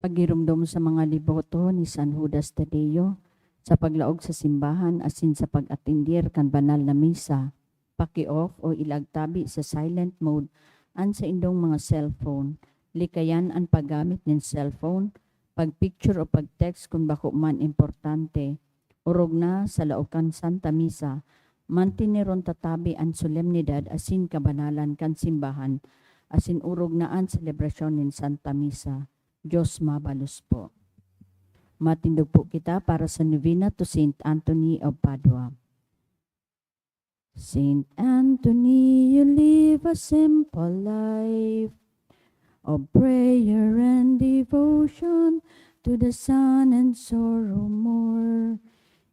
Pagirumdom sa mga deboto ni San Judas Tadeo sa paglaog sa simbahan asin sa pag-atindir kan banal na misa, paki-off o ilagtabi sa silent mode an sa indong mga cellphone. Likayan ang paggamit ng cellphone, pag-picture o pag-text kung bako man importante. Urog na sa laokan Santa Misa, mantiniron tatabi ang solemnidad asin kabanalan kan simbahan, asin urog na ang selebrasyon ng Santa Misa. Diyos mabalos po. Matindog po kita para sa novena to Saint Anthony of Padua. Saint Anthony, you live a simple life of prayer and devotion to the sun and sorrow more.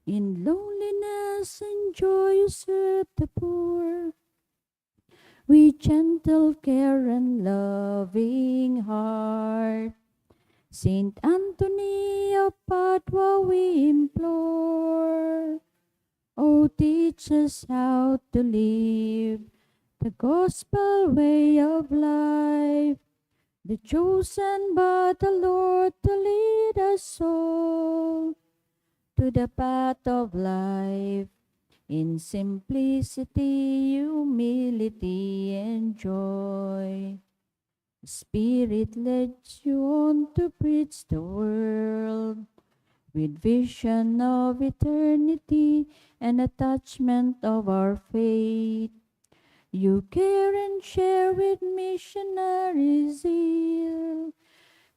In loneliness and joy you serve the poor, with gentle care and loving heart. Saint Anthony of Padua we implore, oh, teach us how to live the gospel way of life, the chosen by the Lord to lead us all to the path of life, in simplicity, humility, and joy. Spirit leads you on to preach the world with vision of eternity and attachment of our faith. You care and share with missionary zeal.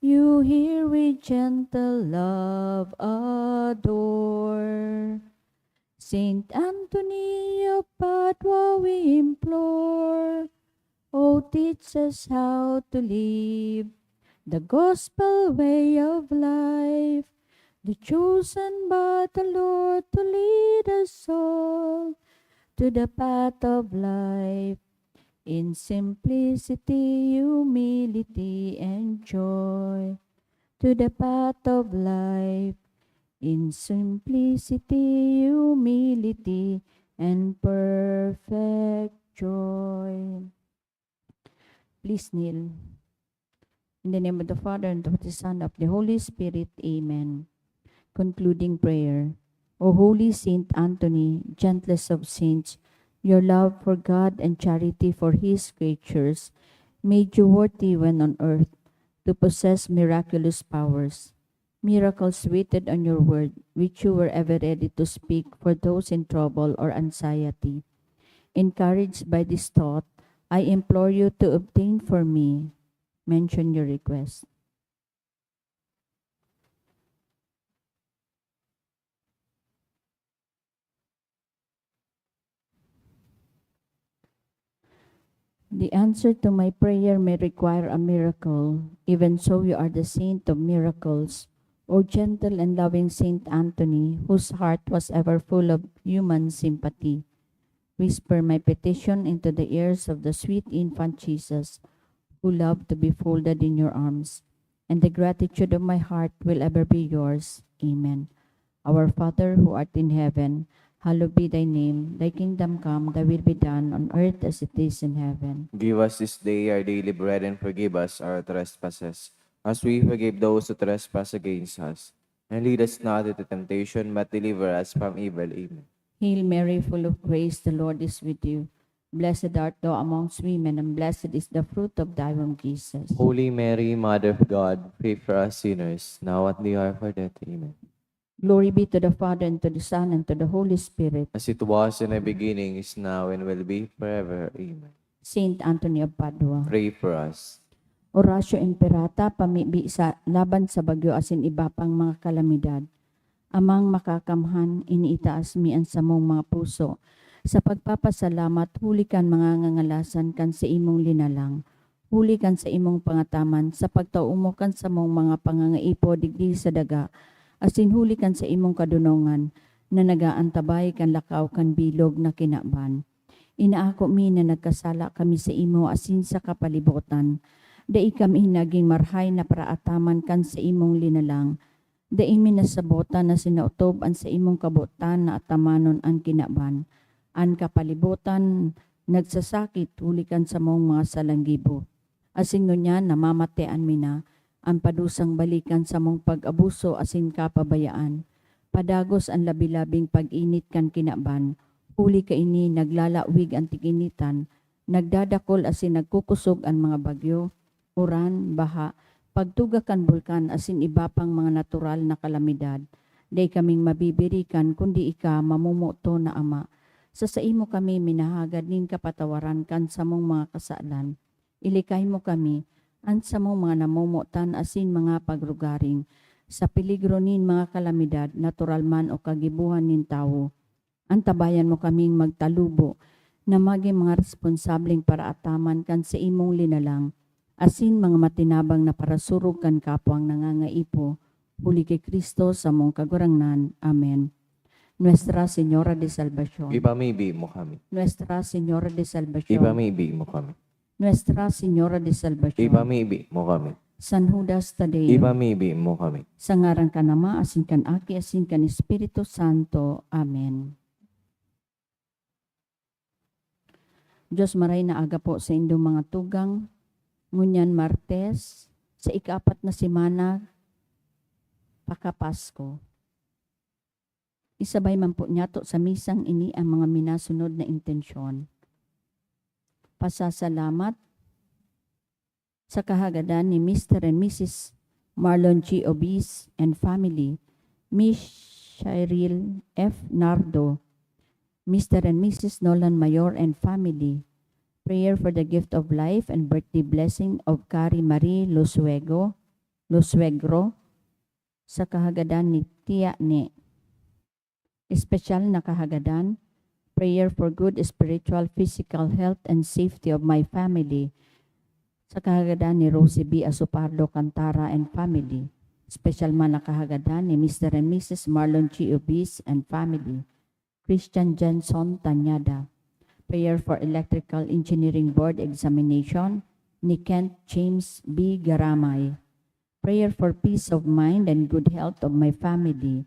You hear with gentle love adore. Saint Anthony of Padua we implore, oh, teach us how to live the gospel way of life, the chosen by the Lord to lead us all to the path of life, in simplicity, humility, and joy. To the path of life, in simplicity, humility, and perfect joy. Please kneel. In the name of the Father, and of the Son, and of the Holy Spirit. Amen. Concluding prayer. O Holy Saint Anthony, gentlest of saints, your love for God and charity for His creatures made you worthy when on earth to possess miraculous powers. Miracles waited on your word, which you were ever ready to speak for those in trouble or anxiety. Encouraged by this thought, I implore you to obtain for me. Mention your request. The answer to my prayer may require a miracle. Even so, you are the saint of miracles. O gentle and loving Saint Anthony, whose heart was ever full of human sympathy, whisper my petition into the ears of the sweet infant Jesus, who loved to be folded in your arms, and the gratitude of my heart will ever be yours. Amen. Our Father, who art in heaven, hallowed be thy name. Thy kingdom come, thy will be done on earth as it is in heaven. Give us this day our daily bread, and forgive us our trespasses, as we forgive those who trespass against us. And lead us not into temptation, but deliver us from evil. Amen. Hail Mary, full of grace, the Lord is with you. Blessed art thou amongst women, and blessed is the fruit of thy womb, Jesus. Holy Mary, Mother of God, pray for us sinners, now at the hour of our death. Amen. Glory be to the Father, and to the Son, and to the Holy Spirit. As it was in the beginning, is now, and will be forever. Amen. Saint Anthony of Padua. Pray for us. Oratio Imperata, pamibi sa laban sa bagyo asin iba pang mga kalamidad. Amang makakamhan, iniitaas mi ang samong mga puso. Sa pagpapasalamat, huli kan mga ngangalasan kan sa imong linalang. Huli kan sa imong pangataman, sa pagtaumo kan sa mong mga pangangaipo digdi sa daga. Asin huli kan sa imong kadunongan, na nagaantabay kan lakaw kan bilog na kinaban. Inaako mi na nagkasala kami sa imo asin sa kapalibutan. Dai kami naging marhay na paraataman kan sa imong linalang. Dai mi nasabotan na sinautob an sa imong kabutan na atamanon ang kinaban. An kapalibutan nagsasakit hulikan sa mong mga salanggibo. Asin ngunya namamatean mi na, ang padusang balikan sa mong pag-abuso asin kapabayaan. Padagos ang labi-labing pag-init kan kinaban, huli ka ini naglalawig ang tiginitan, nagdadakol asin nagkukusog ang mga bagyo, uran, baha, pagtuga kan bulkan asin iba pang mga natural na kalamidad. Day kaming mabibirikan kundi ika mamumuto na ama. Sa imo kami minahagad nin kapatawaran kan sa mong mga kasalan. Ilikay mo kami, an sa mong mga namumutan asin mga pagrugaring, sa peligro nin mga kalamidad, natural man o kagibuhan nin tao. Antabayan mo kaming magtalubo, na maging mga responsableng para ataman kan sa imong linalang, asin mga matinabang na parasurog kan kapwang nangangaipo, huli kay Kristo sa mong kagurangnan. Amen. Nuestra Señora de Salvación. Ipamibig mo kami. Nuestra Señora de Salvación. Ipamibig mo kami. Nuestra Señora de Salvación. Ipamibig mo kami. San Judas Tadeo. Ipamibig mo kami. Sa ngaran ka nama, asin kan Aki, asin kan Espiritu Santo. Amen. Diyos maray na aga po sa indong mga tugang, ngunyan Martes, sa ika-4 na semana, pakapasko. Isabay man po niyato sa misang ini ang mga minasunod na intensyon. Pasasalamat sa kahagadan ni Mr. and Mrs. Marlon G. Obis and family, Miss Shiril F. Nardo, Mr. and Mrs. Nolan Mayor and family, prayer for the gift of life and birthday blessing of Carrie Marie Lusuegro, sa kahagadan ni Tia Ne. Espesyal na kahagadan, prayer for good spiritual, physical health and safety of my family, sa kahagadan ni Rosie B. Asupardo Cantara and family. Special man na kahagadan ni Mr. and Mrs. Marlon G. Obis and family. Christian Jenson Tanyada. Prayer for Electrical Engineering Board examination ni Kent James B. Garamay. Prayer for peace of mind and good health of my family.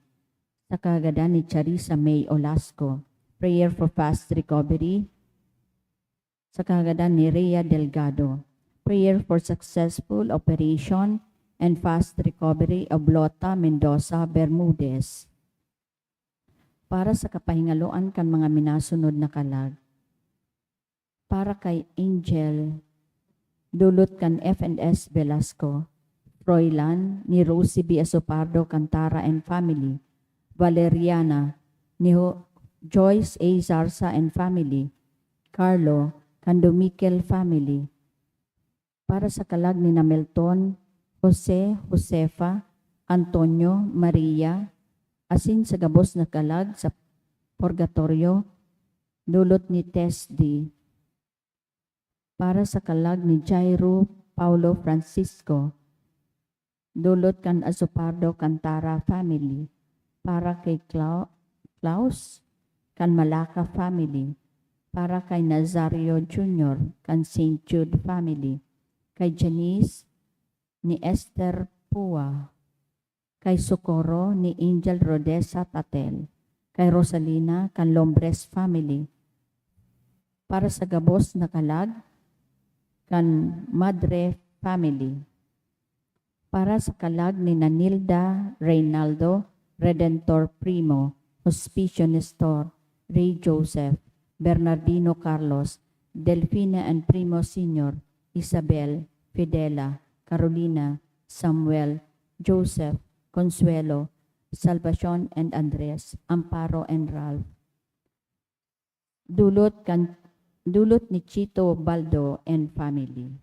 Sa kahagadan ni Charissa May Olasco. Prayer for fast recovery. Sa kahagadan ni Rhea Delgado. Prayer for successful operation and fast recovery of Lota Mendoza Bermudez. Para sa kapahingaloan kan mga minasunod na kalag. Para kay Angel, dulot kan F&S Velasco, Froilan, ni Rosie B. Asopardo Cantara and family, Valeriana, ni Joyce A. Zarza and family, Carlo, Candomiquel family. Para sa kalag ni Melton, Jose, Josefa, Antonio, Maria, asin sa gabos na kalag sa purgatorio, dulot ni Tess D. Para sa kalag ni Jairo Paulo Francisco, dulot kan Azupardo Cantara family. Para kay Klaus, kan Malaka family. Para kay Nazario Jr., kan St. Jude family. Kay Janice, ni Esther Pua. Kay Socorro, ni Angel Rodessa Tatel. Kay Rosalina, kan Lombres family. Para sa gabos na kalag, kan Madre family. Para sa kalag ni Nanilda Reynaldo Redentor Primo, Hospicio Nestor, Ray Joseph, Bernardino Carlos, Delfina and Primo Sr., Isabel, Fidela, Carolina, Samuel, Joseph, Consuelo, Salvacion and Andres, Amparo and Ralph. Dulot ni Chito Baldo and family.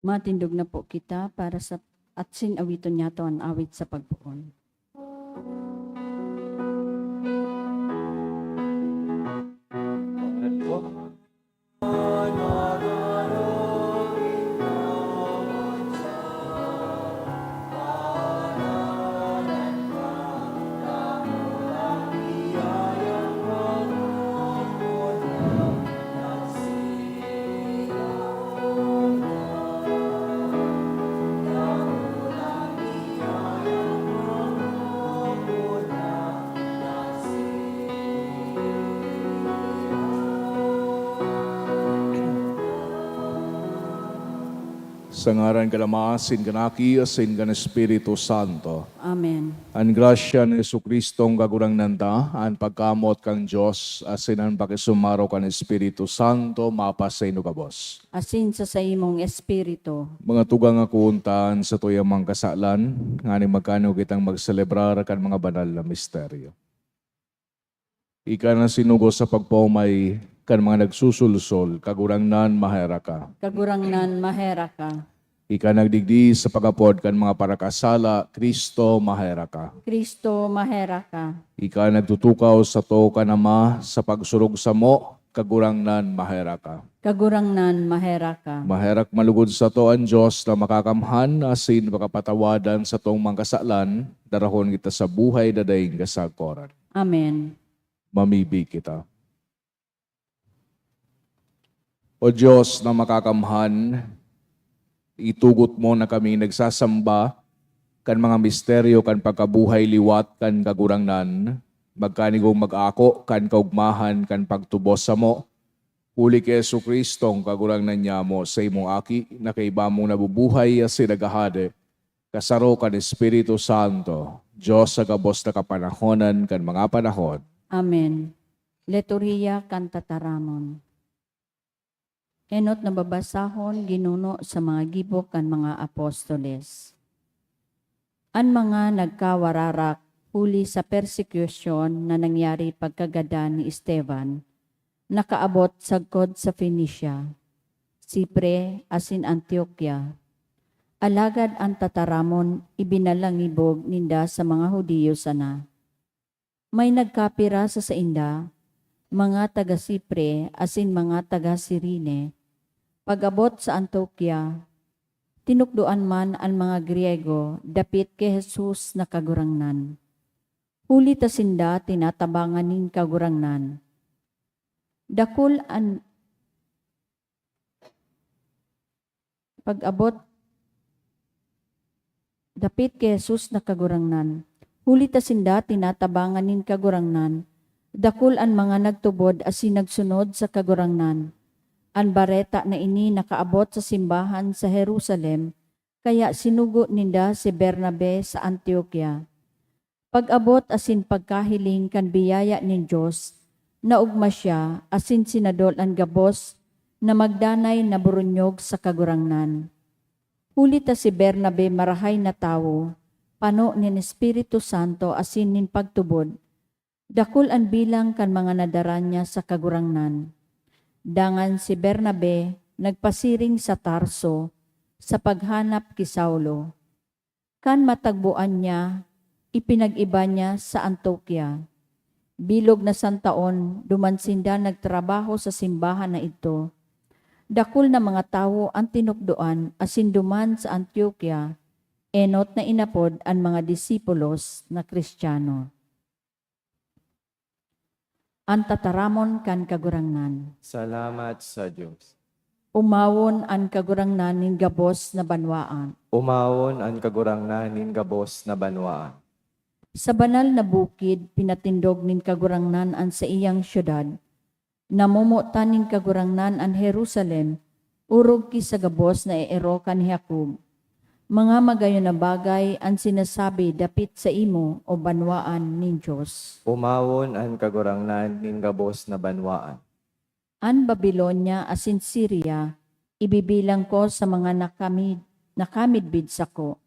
Matindog na po kita para sa at sinawiton niya to ang awit sa pagpuon. Sa ngaran ka Ama, sin kanaki, sin kan Espiritu Santo. Amen. Ang grasya ni Jesucristo ang kagurang nanda, ang pagkamot kang Diyos, asin ang pakisumaro kan Espiritu Santo, mapasay no kabos. Asin sa imong espiritu. Mga tugang akuntan sa tuyang kasalan, nga ni magkano kitang magselebrar kan mga banal na misteryo. Ika na sinugo sa pagpumay kan mga nagsusulsol, kagurang nan mahera ka. Kagurangnan mahera ka. Ika nagdigdi sa pagapod kan mga parakasala, Kristo mahera ka. Kristo mahera ka. Ika nagtutukaw sa to ka nama sa pagsurog sa mo, kagurangnan mahera ka. Kagurangnan mahera ka. Maherak malugod sa to ang Diyos na makakamhan, asin makapatawadan sa tong mga kasalan, darahon kita sa buhay dadaying kasakoran. Amen. Mamibi kita. O Diyos na makakamhan, itugot mo na kami nagsasamba kan mga misteryo kan pagkabuhay liwat kan kagurangnan, magkanigong mag-ako kan kaugmahan kan pagtubos sa mo, huli kay Jesucristong kagurangnan niya mo sa imong aki na kay mong nabubuhay as sinagahade, kasaro kan Espiritu Santo, Diyos sa gabos na kapanahonan kan mga panahon. Amen. Liturhiya kantataramon. Enot na babasahon ginuno sa mga gibok kan mga apostoles. An mga nagkawararak huli sa persecution na nangyari pagkagada ni Esteban, nakaabot sagkod sa Phoenicia, Sipre asin Antioquia. Alagad ang tataramon ibinalangibog ninda sa mga Hudiyo sana. May nagkapira sa inda, mga taga Sipre asin mga taga Sirine. Pag-abot sa Antioquia, tinukduan man ang mga Griego dapit kay Jesus na kagurangnan. Huli ta sinda tinatabangan ning kagurangnan. Dakul an pag-abot dapit kay Jesus na kagurangnan. Huli ta sinda tinatabangan ning kagurangnan. Dakul an mga nagtubod asin nagsunod sa kagurangnan. Ang bareta na ini nakaabot sa simbahan sa Jerusalem, kaya sinugo ninda si Bernabe sa Antioquia. Pag-abot asin pagkahiling kan biyaya nin Diyos, naugma siya asin sinadol ang gabos na magdanay na burunyog sa kagurangnan. Huli ta si Bernabe marahay na tawo, pano nin Espiritu Santo asin nin pagtubod, dakul ang bilang kan mga nadara niya sa kagurangnan. Dangan si Bernabe nagpasiring sa Tarso sa paghanap ki Saulo. Kan matagbuan niya, ipinag-iba niya sa Antioquia. Bilog na santaon, dumansinda nagtrabaho sa simbahan na ito. Dakul na mga tao ang tinukduan asin duman sa Antioquia, enot na inapod ang mga disipulos na Kristiyano. Ang tataramon kan kagurangnan. Salamat sa Diyos. Umawon ang kagurangnan ning gabos na banwaan. Umawon ang kagurangnan nin gabos na banwaan. Sa banal na bukid, pinatindog nin kagurangnan an sa iyang syudad. Namumutan nin kagurangnan an Jerusalem, urog ki sa gabos na iero kan Jacob. Mga magayon na bagay ang sinasabi dapit sa imo o banwaan nin Diyos. Umawon ang kagurangnan nin gabos na banwaan. An Babylonia asin Syria, ibibilang ko sa mga nakamidbid sa ko.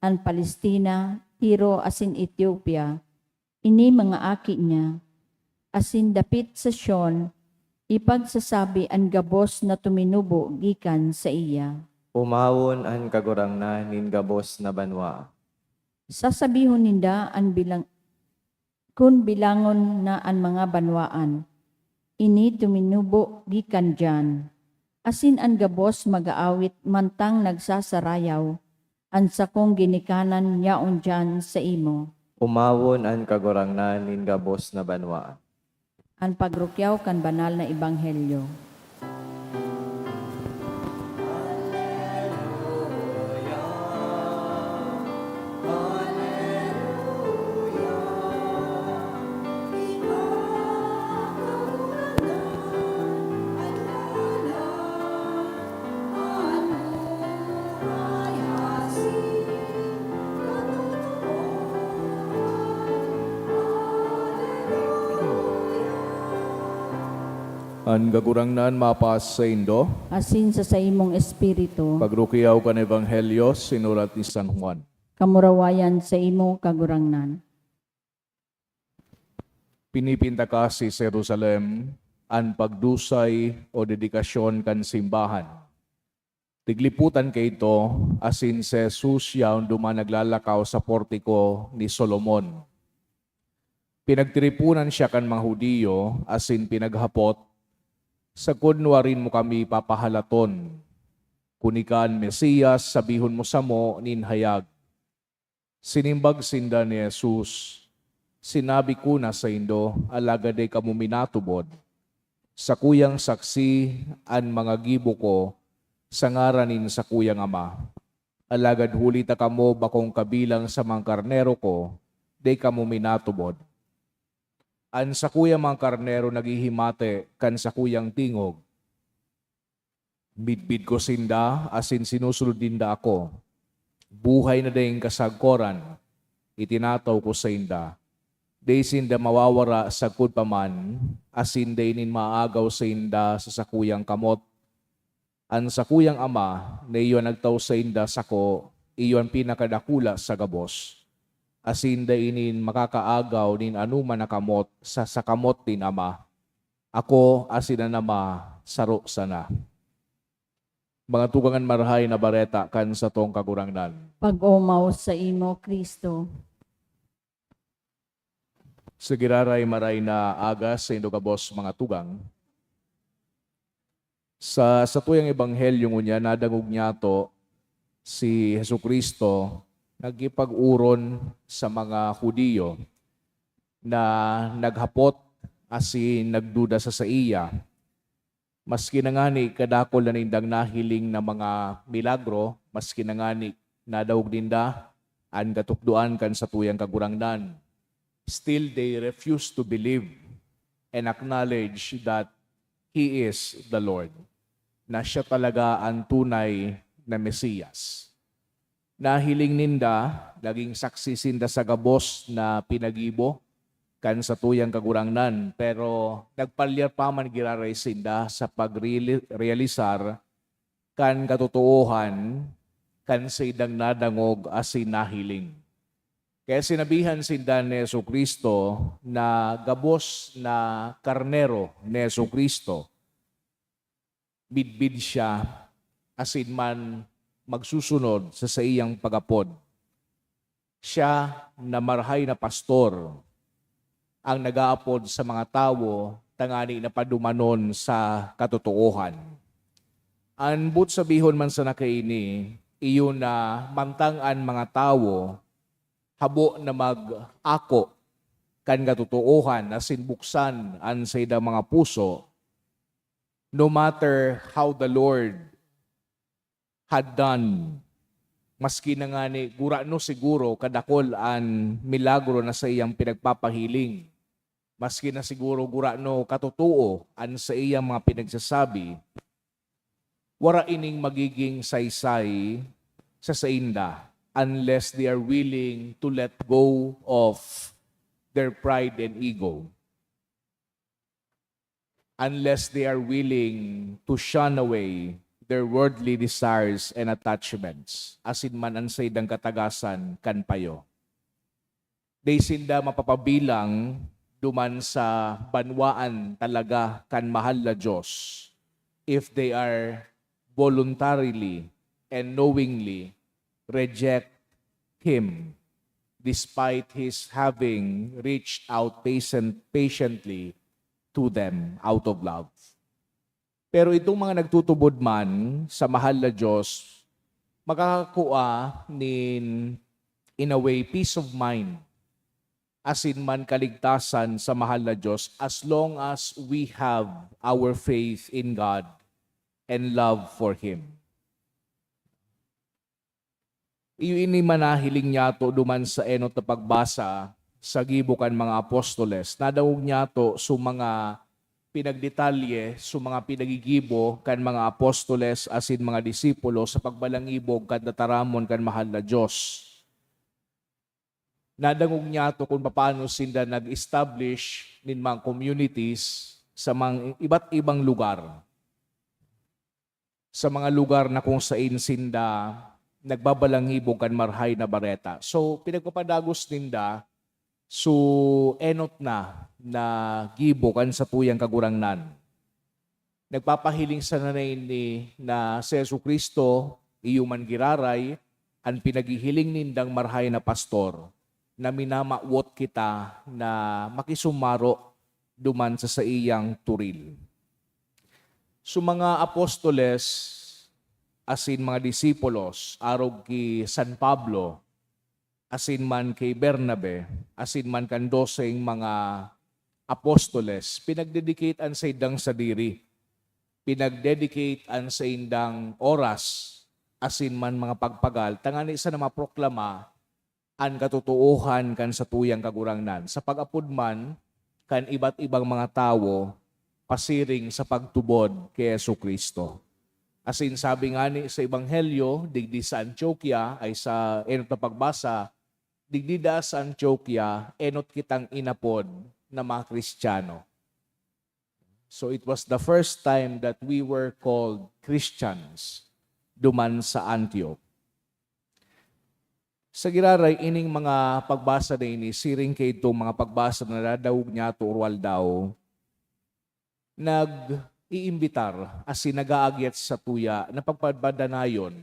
An Palestina, Tiro asin Ethiopia, ini mga aki niya. Asin dapit sa Sion, ipagsasabi ang gabos na tuminubo gikan sa iya. Umawon an kagurangnan nin gabos na banwa. Sasabihon ninda kun bilangon na an mga banwaan. Ini tuminubo gikan dyan. Asin an gabos magaawit mantang nagsasarayaw. An sakong ginikanan yaon dyan sa imo. Umawon an kagurangnan nin gabos na banwa. Ang pagrukyaw kan banal na ebanghelyo. Ang gagurangnan mapas sa Indo, Asin sa imong espiritu, pagrukiyaw kan Ebanghelyo, sinulat ni San Juan. kamurawayan sa imo kagurangnan. Pinipinta ka si Jerusalem, ang pagdusay o dedikasyon kan simbahan. Tigliputan kay ito, asin si Jesus yaon duman naglalakaw sa portiko ni Solomon. Pinagtiripunan siya kan mga Hudiyo, asin pinaghapot, sa kunwarin mo kami papahalaton. Kunikan Mesiyas, sabihon mo sa mo, ninhayag. Sinimbag sinda ni Jesus, sinabi ko na sa Indo, alagaday kamo minatubod. Sa kuyang saksi, an mga gibo ko, sa ngaranin sa kuyang ama. Alagad hulita kamo bakong kabilang sa mga karnero ko, day kamo minatubod. An sa kuyang mga karnero naghihimate, kan sa kuyang tingog. Bidbid ko sinda, asin sinusulod dinda ako. Buhay na dayong kasagkoran, itinataw ko sa inda. Day sinda mawawara sa paman, asin day nin maagaw sa inda sa sakuyang kamot. An sakuyang ama, na iyon nagtaw sa inda sako, iyon pinakadakula sa gabos. Asin day inin makakaagaw nin anuman na kamot sa sakamot din ama. Ako asin na nama, saro sana. Mga tugangan marahay na bareta kan sa tong kagurangnan. Pag-umaw sa imo, Kristo. Sa giraray maray na agas sa indogabos mga tugang. Sa tuyang ebanghelyo ngunya, nadangog niya to si Jesucristo nagipag-uron sa mga Hudiyo na naghapot asin nagduda sa iya. Maski na ngani kadakol na nindang nahiling na mga milagro, maski na ngani nadawog dinda, an katukduan kan sa tuyang kagurangnan. Still they refuse to believe and acknowledge that He is the Lord, na siya talaga ang tunay na Mesiyas. Nahiling ninda, naging saksi sinda sa gabos na pinagibo kan sa tuyang kagurangnan, pero nagpalyar pa man giraray sinda sa pagrealisar kan katotohan kan sa idang nadangog asin nahiling. Kaya sinabihan sinda ni Jesucristo na gabos na karnero ni Jesucristo, bidbid siya asin man magsusunod sa iyang pagapod. Siya na marhay na pastor ang nagaapod sa mga tao tangani na padumanon sa katotohan. Anbut sabihon man sa nakaini, iyon na mantangan mga tao habo na mag-ako kan katotohan na sinbuksan an sa idang mga puso, no matter how the Lord had done. Maski na nga ni gurano siguro kadakol an milagro na sa iyang pinagpapahiling. Maski na siguro gurano katutuo an sa iyang mga pinagsasabi, wara ining magiging saysay sa sainda unless they are willing to let go of their pride and ego. Unless they are willing to shun away their worldly desires and attachments, asin man ang saydang katagasan kan payo. Day sinda mapapabilang duman sa banwaan talaga kan mahal na Diyos if they are voluntarily and knowingly reject Him despite His having reached out patiently to them out of love. Pero itong mga nagtutubod man sa mahal na Diyos, makakakuha in a way, peace of mind, as in man kaligtasan sa mahal na Diyos, as long as we have our faith in God and love for Him. Ini manahiling niya to duman sa enot na pagbasa sa gibukan mga apostoles. Nadawog niya to sa mga pinagdetalye, sa mga pinagigibo kan mga apostoles asin mga disipulo sa pagbalangibog kan dataramon kan mahal na Diyos. Nadangog niya to kung paano sila nag-establish nin mga communities sa mga iba't ibang lugar. Sa mga lugar na kung saan sinda nagbabalangibog kan marhay na bareta. So, pinagpapadagos ninda so enot na gibo kan sa tuyang kagurangnan. Nagpapahiling sa nanay ni na si Jesucristo iyuman giraray ang pinagihiling nindang marhay na pastor na minamawot kita na makisumaro duman sa iyang turil. So mga apostoles asin mga disipulos arog ki San Pablo, asin man kay Bernabe, asin man kan doseng mga apostoles, pinagdedicate an sa indang sadiri, pinagdedicate an sa indang oras, asin man mga pagpagal, tangani sa na maproklama an katotohan kan sa tuyang kagurangnan. Sa pag-apod man, kan iba't ibang mga tao, pasiring sa pagtubod kay Jesucristo. Asin sabi nga ni sa Ebanghelyo, digdi sa Antioquia, ay sa enot na pagbasa, digdida sa Antioquia, enot kitang inapod na mga Kristiyano. So it was the first time that we were called Christians duman sa Antioch. Sa giraray, ining mga pagbasa na ini, siring kay itong mga pagbasa na nadawog niya turual daw, nag-iimbitar as nag-aagyat sa tuya na pagpadanayon,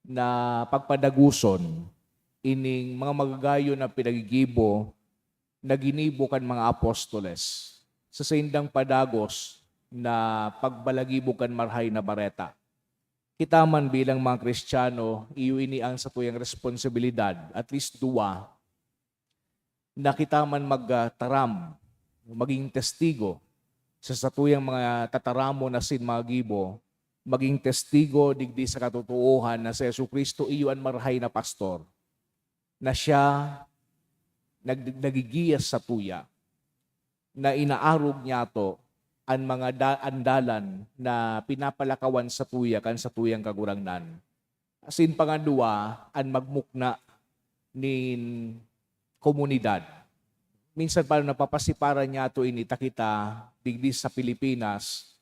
na pagpadaguson, ining mga magagayo na pinagigibo na ginibo kan mga apostoles sa saindang padagos na pagbalagibo kan marhay na bareta. Kita man bilang mga Kristiyano, iuinian sa tuyang responsibilidad, at least dua, na kita man magtaram, maging testigo sa satuyang mga tataramo na sin mga gibo, maging testigo digdi sa katotohanan na si Jesucristo iyon marhay na pastor, na siya nagigiyas sa tuya, na inaarog niya to ang mga andalan na pinapalakawan sa tuya kan sa tuyang kagurangnan. Asin pangadua, ang magmukna nin komunidad. Minsan pa napapasiparan niya to inita kita digdi sa Pilipinas,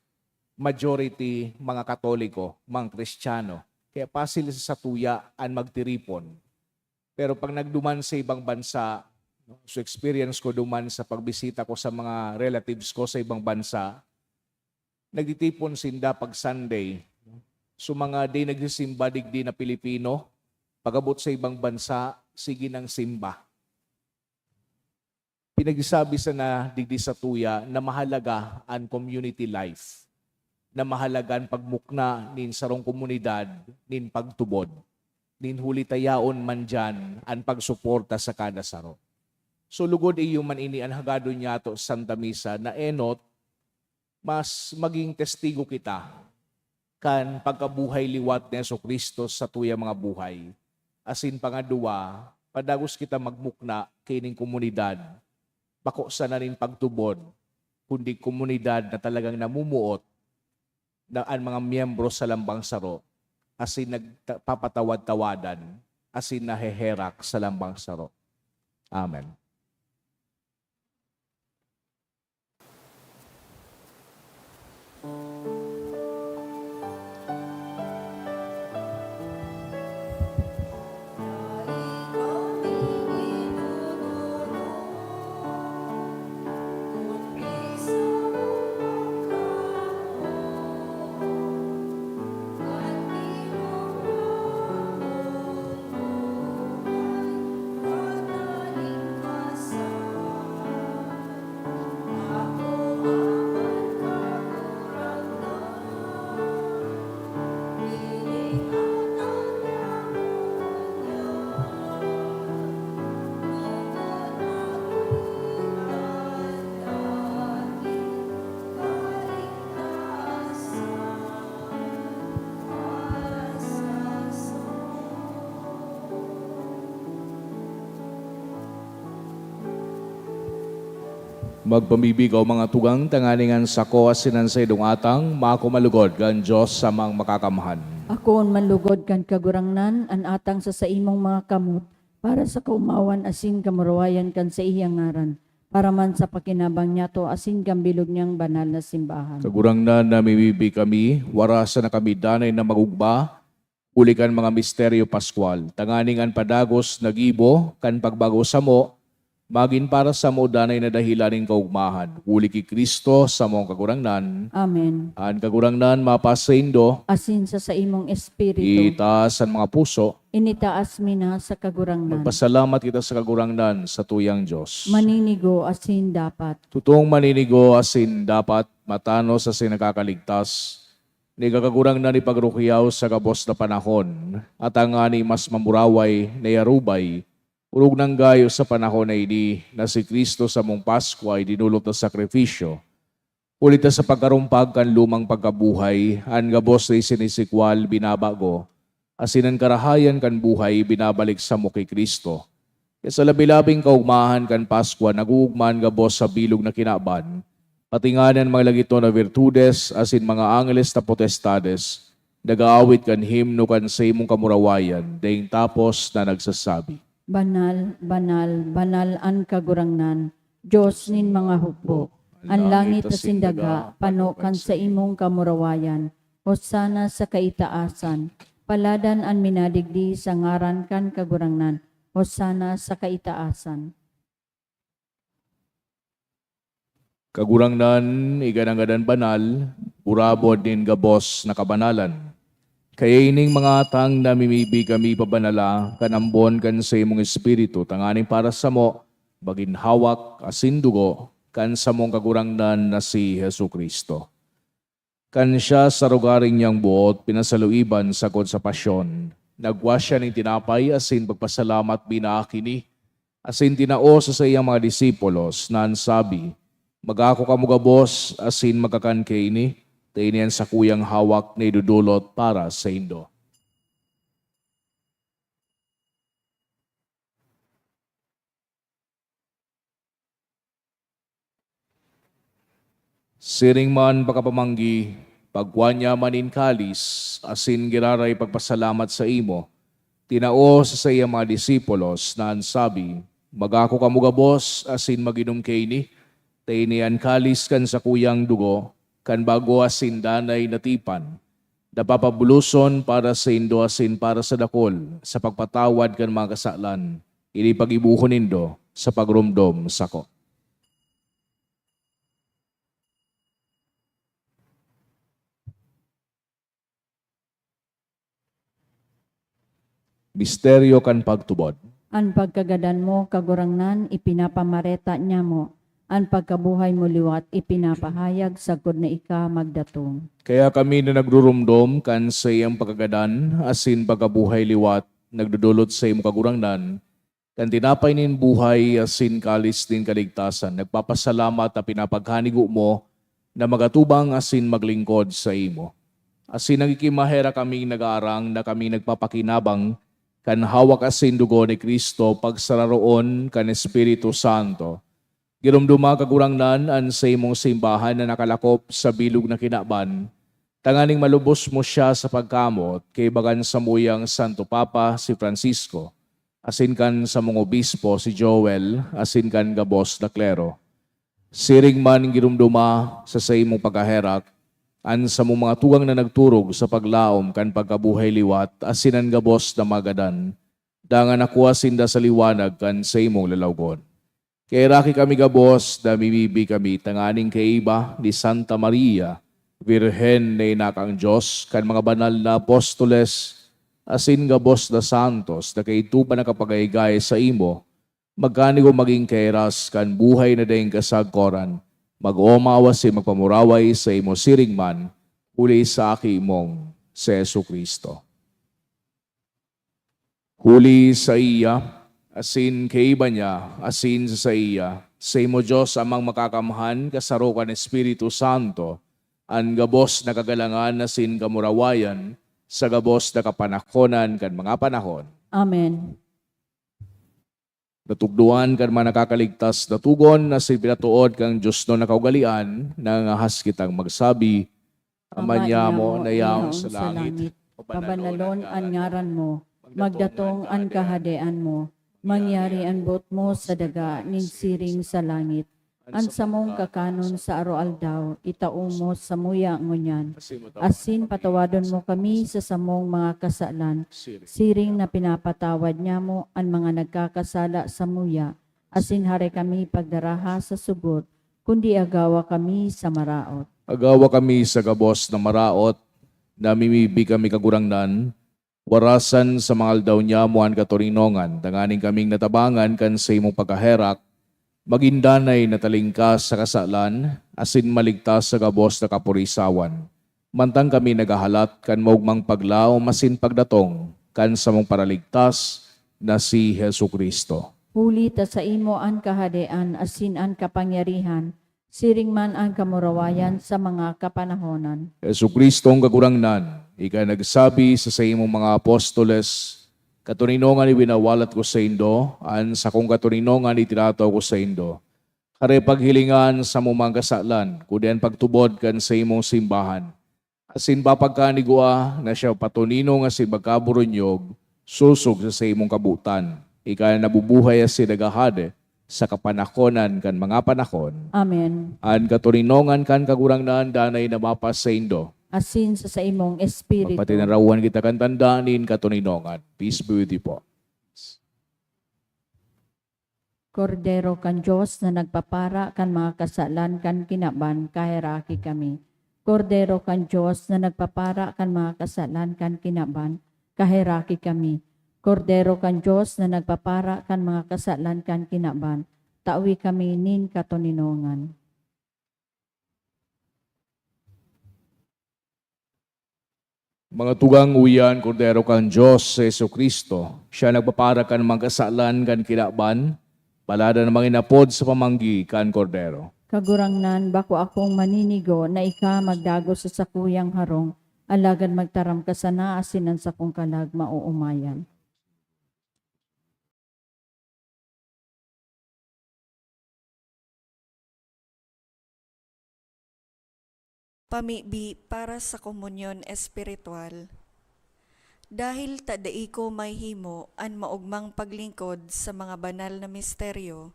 majority mga Katoliko, mga Kristiyano. Kaya pasil sa tuya ang magtiripon. Pero pag nagduman sa ibang bansa, so experience ko duman sa pagbisita ko sa mga relatives ko sa ibang bansa, nagtitipon sinda pag Sunday. So mga day nagsisimba digdi na Pilipino, pagabot sa ibang bansa, sige ng simba. Pinagsabi sa na digdi sa tuya na mahalaga ang community life, na mahalaga ang pagmukna nin sarong komunidad, nin pagtubod, nin hulitayaon man dyan ang pagsuporta sa kada saro. So lugod iyo man ini ang hagado niya to Santa Misa na enot, mas maging testigo kita kan pagkabuhay liwat ni Jesucristo sa tuya mga buhay. Asin pangadua, padagos kita magmukna kining komunidad, bako sa nanin pagtubod, kundi komunidad na talagang namumuot na ang mga miyembro sa lambang saro, asin nagpapatawad-tawadan, asin naheherak sa lambang saro. Amen. Magpamibigaw mga tugang tanganingan sa koasinan sa idong atang, mako malugod gan Diyos sa mang makakamahan. Ako manlugod kan kagurangnan, an atang sa imong mga kamot, para sa kaumawan asin kamurawayan kan sa iyang ngaran, para man sa pakinabang niya to asin kambilog niyang banal na simbahan. Kagurang na namimibi kami, warasa na kami danay na magugba, ulikan mga misteryo Pascual, tanganingan padagos nagibo, kan pagbago sa mo, magin para sa mo danay na dahilaning kaugmahan, uli ki Kristo sa mong kagurangnan, Amen. an kagurangnan mapasaindo, Asin sa imong espiritu, itaas ang mga puso, initaas mi na sa kagurangnan. magpasalamat kita sa kagurangnan sa tuyang Diyos. Maninigo asin dapat. Tutong maninigo asin dapat matano sa sinagkakaligtas, ni kagagurang na ni pagrukiyaw sa gabos na panahon, at ang ani mas mamuraway na yarubay, urog ng gayo sa panahon na ini, na si Kristo sa mong Pasko ay dinulot na sakripisyo. Ulita sa pagkarumpag kan lumang pagkabuhay, an gabos na isinisikwal binabago, asinan karahayan kan buhay binabalik sa mo kay Kristo. Kaya sa labi-labing kaugmahan kan Pasko, nagugman gabos sa bilog na kinaban, patinganan mga lagito na virtudes, asin mga angeles na potestades, nag-aawit kan himno kan sa imong kamurawayan, daing tapos na nagsasabi. Banal, banal, banal an kagurangnan, Diyos nin mga hukbo, ang langit at sindaga, panokan sa imong kamurawayan, hosana sa kaitaasan, paladan an minadigdi sa ngaran kan kagurangnan, hosana sa kaitaasan. Kagurangnan, iganangadan banal, burabod din gabos na kabanalan. Kaya ining mga atang namimibi kami pabanala, kanambon kan sa imong espiritu, tanganing para sa mo, bagin hawak, asin dugo, kan sa mong kagurangnan na si Hesu Kristo. Kan siya sa rugaring niyang buot, pinasaluiban sagod sa pasyon. Nagwa siya ng tinapay, asin pagpasalamat binaakini, asin tinao sa iyang mga disipulos, na sabi, magako ka mugabos, asin magkakan kay ini, tainian sa kuyang hawak na idudulot para sa indo. Siring man pagkapamanggi, pagwanya manin kalis, asin giraray pagpasalamat sa imo, tinao sa iyang mga disipulos na sabi, magako ka mugabos, asin maginom kay ini, tainian kalis kan sa kuyang dugo, kan bago asin danay natipan, napapabuluson para sa indo asin para sa dakol, sa pagpatawad kan mga kasalan, ini pagibuhon nindo sa pagrumdom sako. Misteryo kan pagtubod. An pagkagadan mo, kagurangnan, ipinapamareta niya mo. An pagkabuhay mo liwat, ipinapahayag sagod na ika magdatong. Kaya kami na nagrurumdom kan sa iyang pagkagadan, asin pagkabuhay liwat, nagdudulot sa iyong kagurangnan, kan tinapay nin buhay, asin kalis din kaligtasan, nagpapasalamat na pinapaghanigo mo, na magatubang asin maglingkod sa imo. Asin nagikimahera kaming nag-aarang na kami nagpapakinabang, kan hawak asin dugo ni Kristo, pagsararoon kan Espiritu Santo. Girumduma kagurangnan an sa imong simbahan na nakalakop sa bilog na kinaban, tanganing malubos mo siya sa pagkamot kay bagan sa muyang Santo Papa si Francisco, asin kan sa mong obispo si Joel, asin kan gabos na klero. Siring man girumduma sa imong pagkaherak, an sa mong mga tugang na nagturog sa paglaom kan pagkabuhay liwat, asinan gabos na magadan, dangan nakuha sinda sa liwanag kan sa imong lalawgon. Kaya raki kami gabos, na mimibi kami tanganing kaiba ni Santa Maria, Virhen na inakang Diyos, kan mga banal na apostoles, asin gabos na santos, na kaitupan na kapagaygay sa imo, magkanigo maging kairas kan buhay na daing kasagkoran, mag-omawas si magpamuraway sa imo siringman, uli sa aki mong si Yesu Kristo. Huli sa iya, asin kaiba niya, asin sa iya, sa imo Diyos amang makakamhan, kasarukan Espiritu Santo, an gabos na kagalangan asin kamurawayan, sa gabos na kapanakonan kan mga panahon. Amen. Natugduan kan man nakakaligtas na tugon na si pinatuod kang Diyos no nakaugalian na ngahas kitang magsabi, Amanya mo na yaon sa langit. Pabanalon ang ngaran mo, magdatong ang kahadean mo, mangyari ang bot mo sa daga, ninsiring sa langit. Ang samong kakanon sa aroaldaw, itao mo sa muya ngunyan. Asin patawadon mo kami sa samong mga kasalan, siring na pinapatawad niya mo ang mga nagkakasala sa muya. Asin hare kami pagdaraha sa sugot, kundi agawa kami sa maraot. Agawa kami sa gabos na maraot, namimibi kami kagurangnan, warasan sa mga aldaw niya mo ang katurinongan, tanganing kaming natabangan kan sa imong pagkaherak, magindanay na talingkas sa kasalan, asin maligtas sa gabos na kapurisawan. Mantang kami nagahalat kan maugmang paglao masin pagdatong, kan sa mong paraligtas na si Hesu Kristo. Huli ta sa imo ang kahadean, asin ang kapangyarihan, siring man ang kamurawayan sa mga kapanahonan. Hesu Kristo ang kagurangnan, ika nagsabi sa imong mga apostoles, katuninongan ibinawalat ko sa indo, an sa kong katuninongan itinataw ko sa indo. Kare paghilingan sa mong mga kasalan, kudian pagtubod kan sa imong simbahan. Asin papagkanigua na siya patunino nga si bagkaburunyog, susog sa imong kabutan. Ika nabubuhay si nagahade sa kapanakonan kan mga panahon. Amen. An katuninongan kan kagurangnan danay na mapas sa indo. Asin sa imong espiritu. Pagpatinarawan kita kan tandaanin katuninongan. Peace be with you po. Kordero kan Diyos na nagpapara kan mga kasalan kan kinaban, kahiraki kami. Kordero kan Diyos na nagpapara kan mga kasalan kan kinaban, kahiraki kami. Kordero kan Diyos na nagpapara kan mga kasalan kan kinaban, tawi kami nin katuninongan. Mga tugang uyan, kordero kang Diyos sa Yesu Kristo. Siya nagpapara kan mga kasalan kan kinaban, palada na mga inapod sa pamanggi kan kordero. Kagurangnan, bako akong maninigo na ika magdago sa sakuyang harong, alagad magtaram ka sana asinan sa kong kalag mauumayan. Pamibi para sa komunyon espiritual. Dahil tadai ko may himo an maugmang paglingkod sa mga banal na misteryo,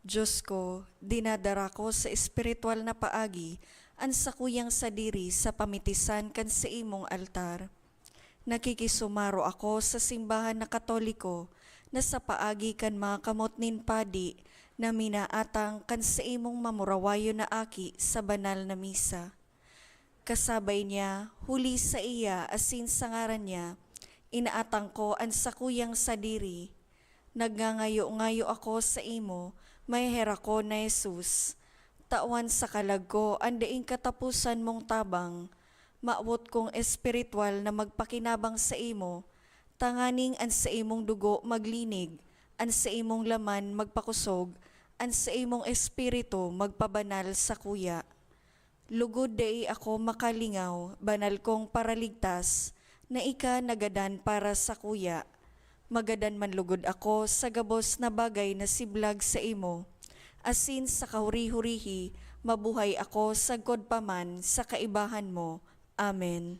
Diyos ko, dinadara ko sa espiritual na paagi an sakuyang sadiri sa pamitisan kan sa imong altar. Nakikisumaro ako sa simbahan na Katoliko na sa paagi kan mga kamotnin padi na minaatang kan sa imong mamurawayo na aki sa banal na misa. Kasabay niya, huli sa iya asin sa ngaran niya, inaatang ko ang sakuyang sadiri. Nagngangayo-ngayo ako sa imo, may hera ko na Jesus. Tawan sa kalag ko, ang daing katapusan mong tabang. Maawot kong espiritual na magpakinabang sa imo, tanganing an sa imong dugo maglinig, an sa imong laman magpakusog, an sa imong espiritu magpabanal sa kuya. Lugod dai ako makalingaw, banal kong paraligtas, na ika nagadan para sa kuya. Magadan man lugod ako sa gabos na bagay na siblag sa imo. Asin sa kahuri-hurihi, mabuhay ako sa godpaman sa kaibahan mo. Amen.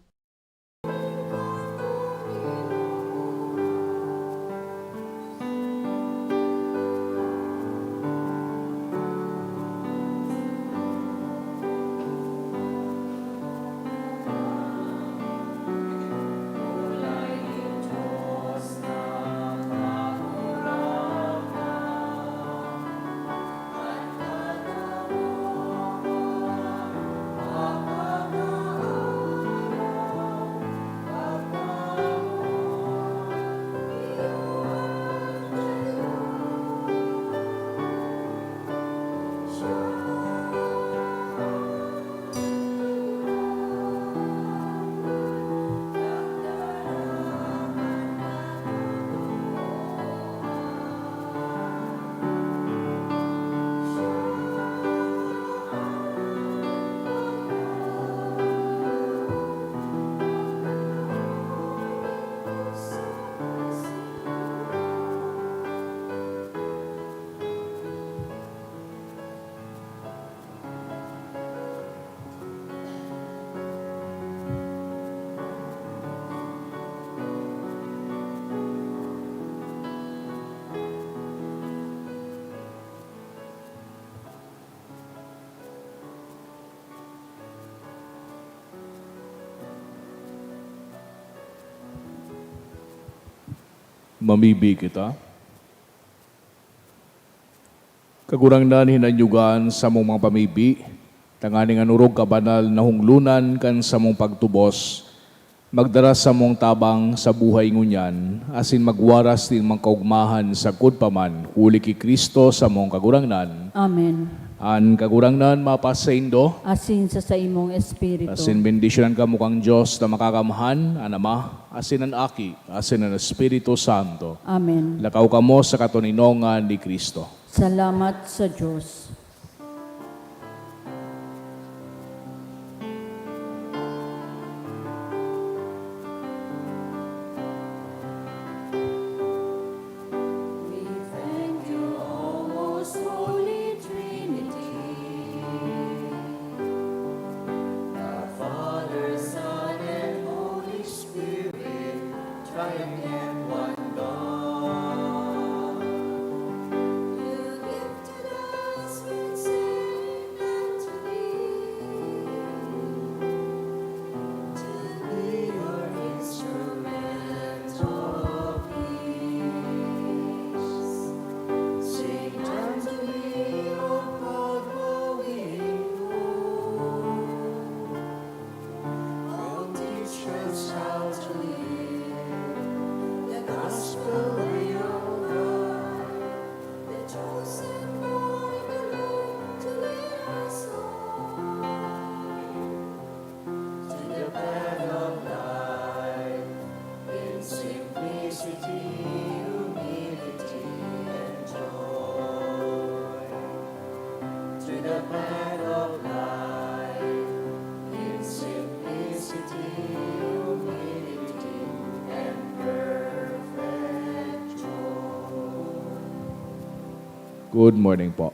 Mamibi kita. Kagurangnan hinanyugan sa mong mga pamibi, tanganing anurog kabanal na hunglunan kan sa mong pagtubos, magdara sa mong tabang sa buhay ngunyan, asin magwaras din mang kaugmahan sa kudpaman, huli ki Kristo sa mong kagurangnan. Amen. An kagurangnan mapasaindo, Asin sa imong espiritu. asin bendisyonan ka mukhang Diyos na makakamahan, an Ama, asin an Aki, asin an Espiritu Santo. Amen. Lakaw ka mo sa katuninongan ni Kristo. Salamat sa Diyos. We thank you, O most holy Trinity, the Father, Son, and Holy Spirit, triune one God. You gifted us with saying unto thee, your instrument of peace. Sing unto me, O God, woe oh, teach us how to live the gospel way of God, the chosen born the Lord to lead us on to the path of life in simplicity, humility, and joy. To the path of life in simplicity, humility, and perfect joy. Good morning po.